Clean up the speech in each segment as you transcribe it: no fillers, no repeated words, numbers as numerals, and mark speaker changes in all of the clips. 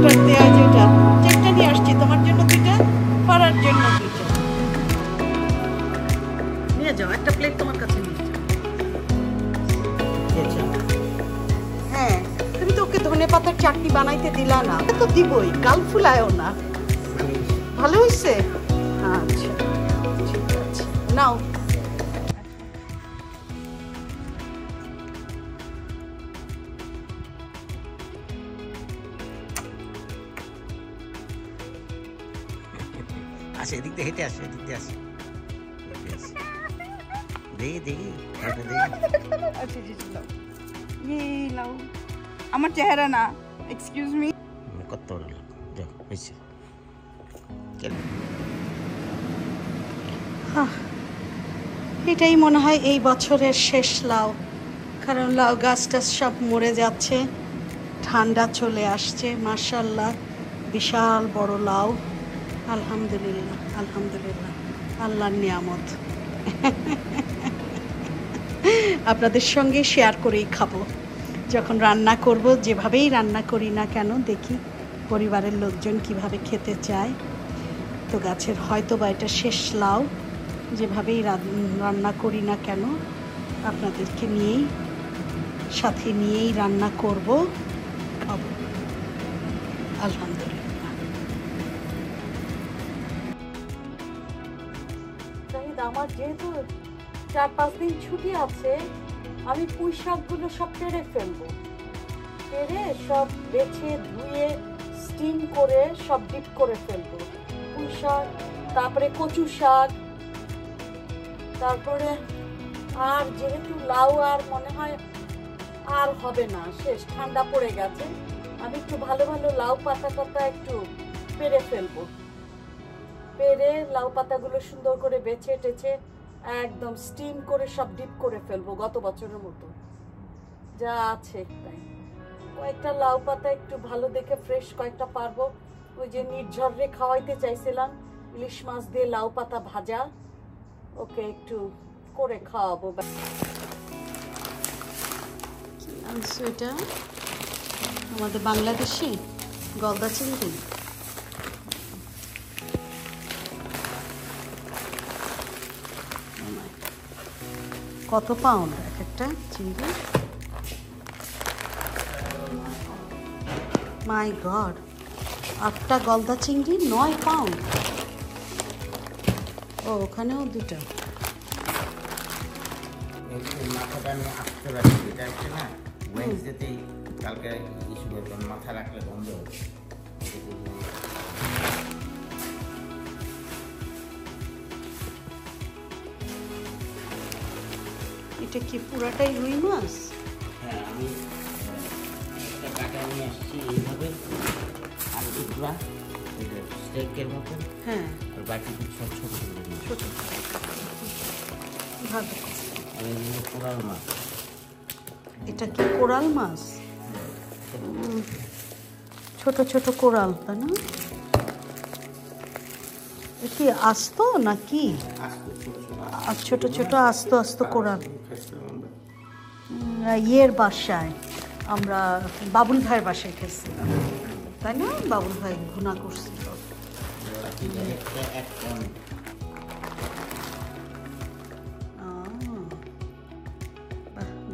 Speaker 1: করতে হয় যেটা চেকটা নিয়ে আসছি তোমার জন্য দুইটা পাড়ার জন্য দুইটা নিয়ে যাও একটা প্লেট তোমার কাছে নিয়ে যাও হ্যাঁ তুমি তো ওকে ধনেপাতার চাটনি বানাইতে দিলা না তো দিবই গাল ফুলায়ও না ভালো হয়েছে আচ্ছা ঠিক আছে নাও
Speaker 2: আসে এদিক দিয়ে হেঁটে আসে এদিক দিয়ে আসে দেখি দেখি
Speaker 1: লাও আমার চেহারা না এক্সকিউজ মি
Speaker 2: কত যাও হয়েছে
Speaker 1: এটাই মনে হয় এই বছরের শেষ লাউ কারণ লাউ গাছটা সব মরে যাচ্ছে ঠান্ডা চলে আসছে মাশাআল্লাহ বিশাল বড় লাউ আলহামদুলিল্লাহ আলহামদুলিল্লাহ আল্লাহর নিয়ামত আপনাদের সঙ্গে শেয়ার করেই খাবো যখন রান্না করব যেভাবেই রান্না করি না কেন দেখি পরিবারের লোকজন কিভাবে খেতে চায় তো গাছের হয়তো বা এটা শেষ লাউ যেভাবেই রান্না করি না কেন আপনাদেরকে নিয়েই সাথে নিয়েই রান্না করব খাবো আলহামদুলিল্লাহ আমার যেহেতু 4-5 দিন ছুটি আছে আমি পুঁই শাকগুলো সব পেড়ে ফেলবো পেড়ে সব বেছে ধুয়ে স্টিম করে সব ডিপ করে ফেলবো পুঁই শাক তারপরে কচু শাক তারপরে আর যেহেতু লাউ আর মনে হয় আর হবে না শেষ ঠান্ডা পড়ে গেছে আমি একটু ভালো ভালো লাউ পাতা একটু পেড়ে ফেলবো পেড়ে লাউ পাতাগুলো সুন্দর করে বেছে টেছে একদম স্টিম করে সব ডিপ করে ফেলবো গত বছরের মতো যা আছে তাই কয়েকটা লাউ পাতা একটু ভালো দেখে ফ্রেশ কয়েকটা পারবো ওই যে নির্ঝরে খাওয়াইতে চাইছিলাম ইলিশ মাছ দিয়ে লাউ পাতা ভাজা ওকে একটু করে খাওয়াবো এটা আমাদের বাংলাদেশি গলদা চিংড়ি কত পাউন্ড এক একটা চিংড়ি মাই গড 8টা গলদা চিংড়ি 9 পাউন্ড ও ওখানেও দুটো
Speaker 2: মাথা রাখলে বন্ধ
Speaker 1: এটা কি পুরাটাই রুই মাছ
Speaker 2: হ্যাঁ আমি একটা কাটা নিয়ে আসছি এইভাবে আর টুকরা স্টেকের মতো
Speaker 1: হ্যাঁ
Speaker 2: আর বাকি ছোট ছোট ছোট কোরাল মাছ
Speaker 1: এটা কি কোরাল মাছ ছোট ছোট কোরাল তাই না কি আস্ত নাকি আর ছোট ছোট আস্ত আস্ত কোরাল ইয়ের বাসায় আমরা বাবুল ভাইয়ের বাসায় খেয়েছিলাম তাই না বাবুল ভাই ঘুনা করছিল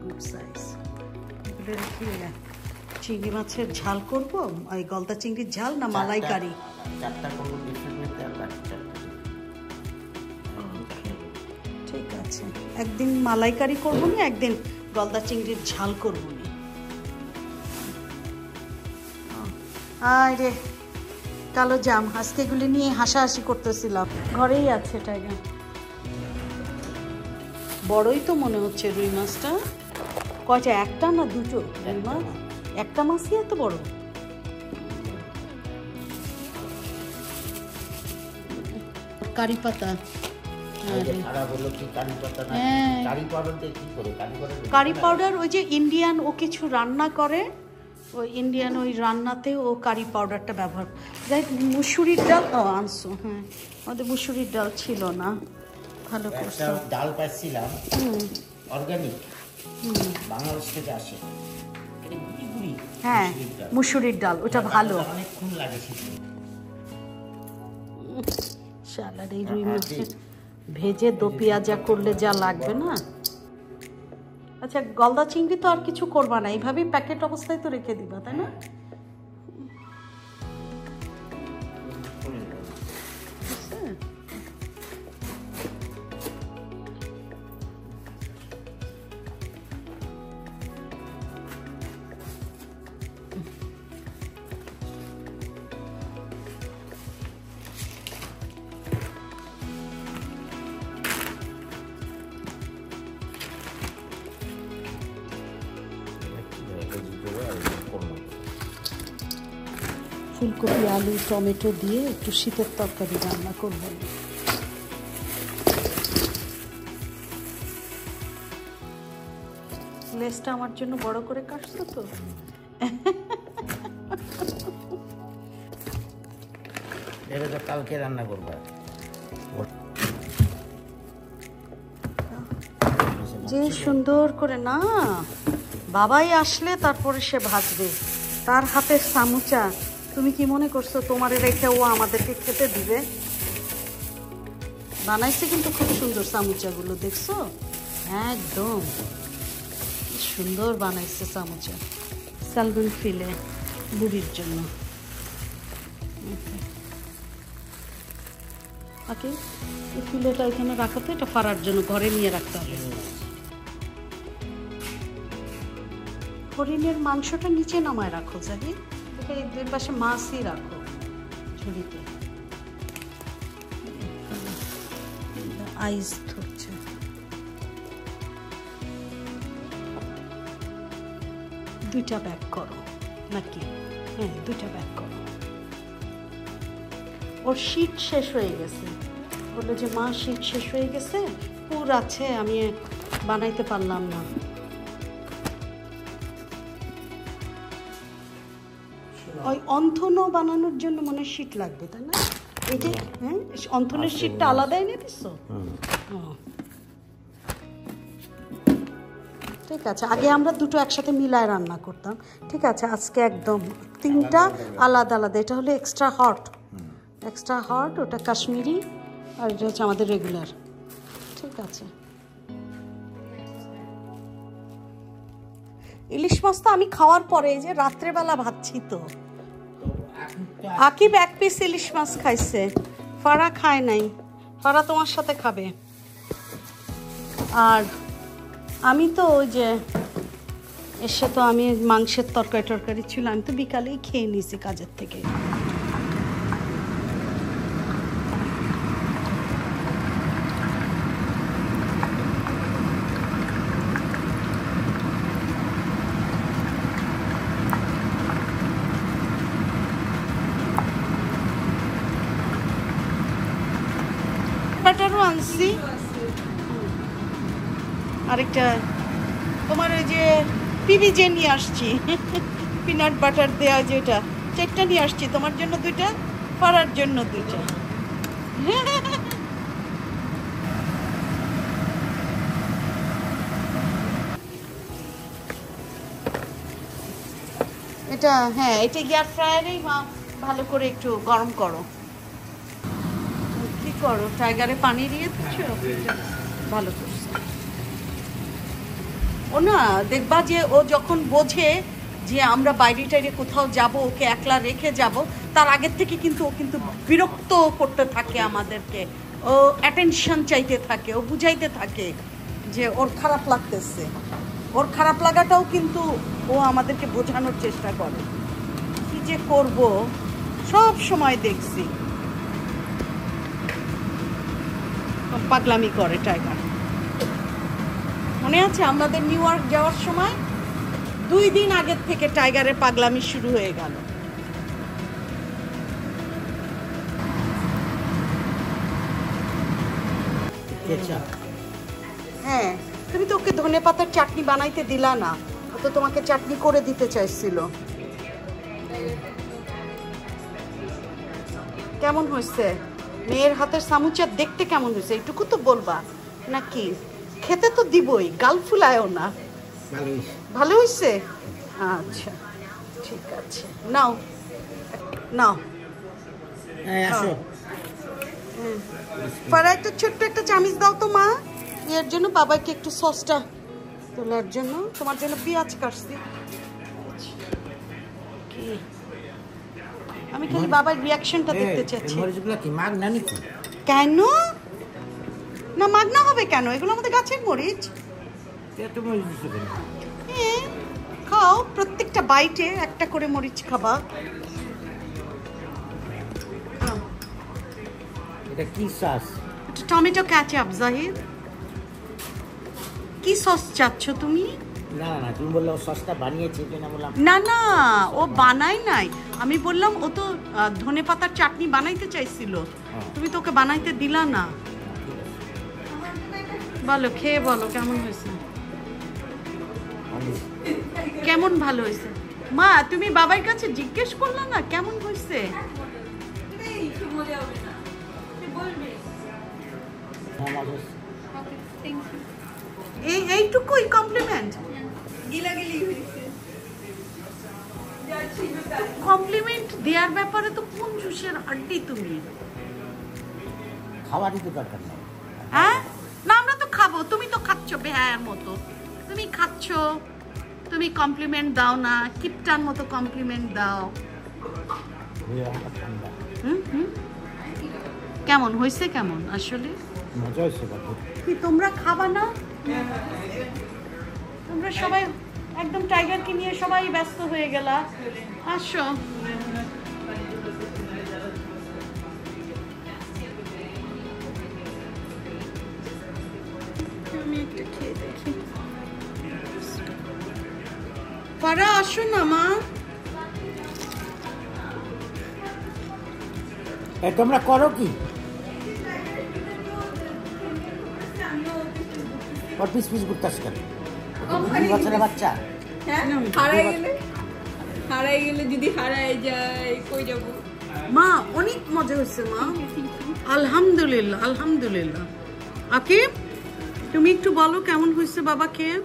Speaker 1: গুড সাইজ চিংড়ি মাছের ঝাল করবো ওই গলদা চিংড়ির ঝাল না মালাইকারি ঠিক আছে একদিন মালাইকারি করবো না একদিন গলদা চিংড়ির ঝাল করবো না আরে কালো জাম আজকে এগুলি নিয়ে হাসাহাসি করতেছিলাম ঘরেই আছে টাইগার বড়ই তো মনে হচ্ছে রুই মাছটা কয়টা একটা না দুটো রুই মাছ একটা মাছই এত বড় কারি পাতা কারি পাউডার ওই যে ইন্ডিয়ান ও কিছু রান্না করে ওই ইন্ডিয়ান ওই রান্নাতে ও কারি পাউডারটা ব্যবহার যাই মুসুরির ডাল আনছো হ্যাঁ আমাদের মুসুরির ডাল ছিল না ভালো করছো
Speaker 2: ডাল পাইছিলাম অর্গানিক বাংলাদেশ থেকে আসে
Speaker 1: হ্যাঁ মুসুরির ডাল, ওটা ভালো।
Speaker 2: অনেকক্ষণ লাগে সিদ্ধ।
Speaker 1: শালার এই রুই মাছের ভেজে দো পেঁয়াজা করলে যা লাগবে না। আচ্ছা গলদা চিংড়ি তো আর কিছু করবা না, এইভাবেই প্যাকেট অবস্থায় তো রেখে দিবা, তাই না? ফুলকপি আলু টমেটো দিয়ে একটু শীতের তরকারি রান্না করব। লেসটা আমার জন্য বড় করে কাটছো তো?
Speaker 2: এটা তো কালকে রান্না করবা।
Speaker 1: যে সুন্দর করে না, বাবাই আসলে তারপরে সে ভাজবে, তার হাতের সামুচা। তুমি কি মনে করছো তোমার রেখে ও আমাদেরকে খেতে দিবে? বানাইছে কিন্তু খুব সুন্দর সামুচাগুলো, দেখছো? একদম সুন্দর বানাইছে সামুচা। সালগুন ফিলে বুড়ির জন্য। ওকে, এই ফিলেটা এখানে রাখো তো, এটা ফাড়ার জন্য ঘরে নিয়ে রাখতে হবে। হরিণের মাংসটা নিচে নামায় রাখো, জানি এই দুই পাশে মাছই রাখো ঝুড়িতে। আইস ধরছে। দুইটা ব্যাগ করো নাকি? হ্যাঁ দুইটা ব্যাগ করো। ওর শীত শেষ হয়ে গেছে, বললো যে মা শীত শেষ হয়ে গেছে, পুর আছে, আমি বানাইতে পারলাম না। ওই অন্থনও বানানোর জন্য মনে শীট লাগবে, তাই না? এই যে হ্যাঁ অন্থনের শীটটা আলাদা এনে দিচ্ছ। ঠিক আছে, আগে আমরা দুটো একসাথে মিলায় রান্না করতাম। ঠিক আছে, আজকে একদম তিনটা আলাদা আলাদা। এটা হলো এক্সট্রা হট, এক্সট্রা হট, ওটা কাশ্মীরি, আর এটা হচ্ছে আমাদের রেগুলার। ঠিক আছে, ইলিশ মাছ তো আমি খাওয়ার পরে এই যে রাত্রেবেলা ভাবছি তো আকিব এক পিস ইলিশ মাছ খাইছে, ফারা খায় নাই। ফারা তোমার সাথে খাবে। আর আমি তো ওই যে এসে তো আমি মাংসের তরকারি ছিল, আমি তো বিকালেই খেয়ে নিয়েছি কাজের থেকে। বাটারও আনছি, আরেকটা তোমার ওই যে পিবিজে নিয়ে আসছি, পিনাট বাটার দেওয়া যেটা, চারটা নিয়ে আসছি। তোমার জন্য দুইটা, ফারার জন্য দুইটা। এটা হ্যাঁ, এটা এয়ার ফ্রায়ারেই ভালো করে একটু গরম করো। কি করো, টাইগারে পানি দিয়ে দিচ্ছো? ভালো করছো। ও না দেখবা যে ও যখন বোঝে যে আমরা বাইরে টাইরে কোথাও যাব, ওকে একলা রেখে যাব, তার আগের থেকে কিন্তু ও কিন্তু বিরক্ত করতে থাকে আমাদেরকে, ও অ্যাটেনশন চাইতে থাকে, ও বুঝাইতে থাকে যে ওর খারাপ লাগতেছে। ওর খারাপ লাগাটাও কিন্তু ও আমাদেরকে বোঝানোর চেষ্টা করে। কি যে করব, সব সময় দেখছি পাগলামি করে টাইগার। মনে আছে আমাদের নিউ ইয়র্ক যাওয়ার সময় 2 দিন আগের থেকে টাইগারের পাগলামি শুরু হয়ে গেল। হ্যাঁ, তুমি তো ওকে ধনেপাতার চাটনি বানাইতে দিলা না, ও তো তোমাকে চাটনি করে দিতে চাইছিল। কেমন হয়েছে মেয়ের হাতের সামুচা? দেখতে কেমন হয়েছে এইটুকু তো বলবা নাকি? খেতে তো দিবই, গাল ফুলায়ও না। ভালো হয়েছে? আচ্ছা ঠিক আছে, নাও নাও।
Speaker 2: আসো।
Speaker 1: পরে একটা ছোট্ট একটা চামিচ দাও তো মা, এর জন্য বাবাকে একটু সসটা তোলার জন্য। তোমার জন্য পেঁয়াজ কাটছি। কি আমি খালি বাবার রিয়াকশনটা দেখতে চাচ্ছি।
Speaker 2: মরিচগুলো কি মাগ না নাকি?
Speaker 1: কেন না মাগনা হবে কেন? এগুলো আমাদের গাছের মরিচ।
Speaker 2: এত মরিচ দিছো কেন?
Speaker 1: খাও, প্রত্যেকটা বাইটে একটা করে মরিচ খাবা।
Speaker 2: এটা কি সস?
Speaker 1: এটা টমেটো ক্যাচআপ। জাহিদ, কি সস চাচ্ছ তুমি?
Speaker 2: না না, তুমি বললে ও সসটা বানিয়েছে, কিনা বললাম।
Speaker 1: না না, ও বানাই নাই। আমি বললাম ও তো ধনেপাতার চাটনি বানাইতে চাইছিল, তুমি তো ওকে বানাইতে দিলা না। বলো, খেয়ে বলো কেমন হয়েছে। কেমন ভালো হয়েছে? মা তুমি বাবার কাছে জিজ্ঞেস করলা না কেমন হয়েছে? এইটুকুই কমপ্লিমেন্ট। কমপ্লিমেন্ট দেওয়ার ব্যাপারে তো কোন জুসের আড্ডি তুমি।
Speaker 2: খাওয়ারই তো দরকার নেই।
Speaker 1: হ্যাঁ না, আমরা তো খাবো, তুমি তো খাচ্ছ বেহায়ার মতো। তুমি খাচ্ছ, তুমি কমপ্লিমেন্ট দাও না, কিপটার মতো কমপ্লিমেন্ট দাও। কেমন হয়েছে? কেমন আসলে
Speaker 2: মজা হয়েছে?
Speaker 1: কি তোমরা খাবা না? তোমরা সবাই একদম টাইগারকে নিয়ে সবাই ব্যস্ত হয়ে গেলা। আসো, আমি একটা খেয়ে দেখি। পারা আসো না মা।
Speaker 2: তোমরা করো কি? পিস পিস করতেছ কেন? 2 বছরের বাচ্চা।
Speaker 3: হারাই গেলে যদি হারাই যায় কই যাব?
Speaker 1: মা অনেক মজা হয়েছে মা, আলহামদুলিল্লাহ আলহামদুলিল্লাহ। আকিব তুমি একটু বলো কেমন হয়েছে বাবা খেয়ে?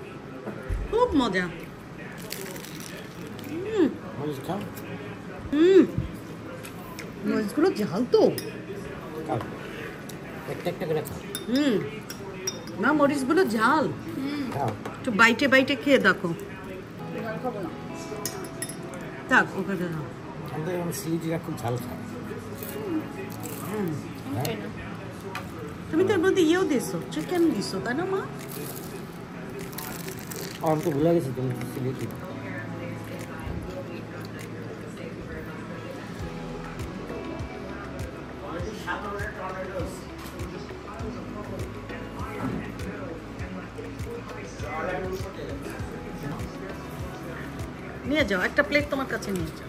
Speaker 1: খুব মজা। মরিচগুলো ঝাল তো।
Speaker 2: একটা একটা করে খাও।
Speaker 1: না মরিচগুলো ঝাল। একটু বাইটে বাইটে খেয়ে দেখো। থাক ওখানে দাও।
Speaker 2: আমাদের সিলিটিরা খুব ঝাল খায়।
Speaker 1: তুমি তো এর মধ্যে ইয়েও দিছো, চিকেন দিছো তাই না মা?
Speaker 2: আমি তো ভুলে গেছি তুমি সিলিটি।
Speaker 1: নিয়ে যাও, একটা প্লেট তোমার কাছে নিয়ে যাও।